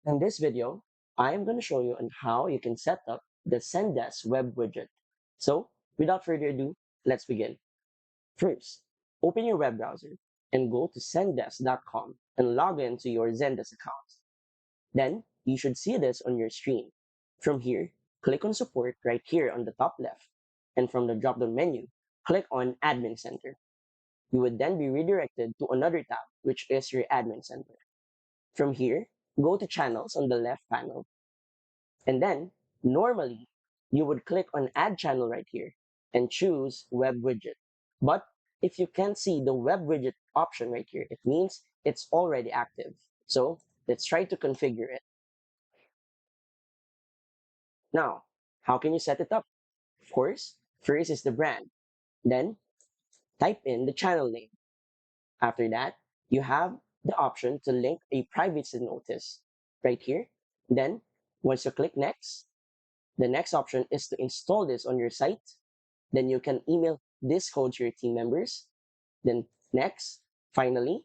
In this video, I am going to show you on how you can set up the Zendesk web widget. So, without further ado, let's begin. First, open your web browser and go to zendesk.com and log in to your Zendesk account. Then, you should see this on your screen. From here, click on Support right here on the top left. And from the drop-down menu, click on Admin Center. You would then be redirected to another tab, which is your Admin Center. From here, go to Channels on the left panel. And then, normally, you would click on Add Channel right here and choose Web Widget. But if you can't see the Web Widget option right here, it means it's already active. So let's try to configure it. Now, how can you set it up? Of course, first is the brand. Then, type in the channel name. After that, you have the option to link a privacy notice right here. Then, once you click Next, the next option is to install this on your site. Then you can email this code to your team members. Then next, finally,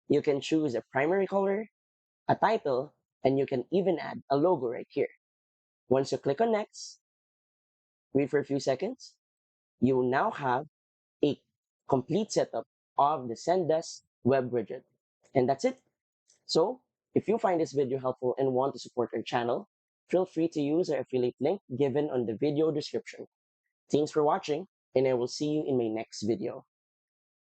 you can choose a primary color, a title, and you can even add a logo right here. Once you click on next, wait for a few seconds, you will now have a complete setup of the Zendesk web widget. And that's it. So if you find this video helpful and want to support our channel, feel free to use our affiliate link given on the video description. Thanks for watching, and I will see you in my next video.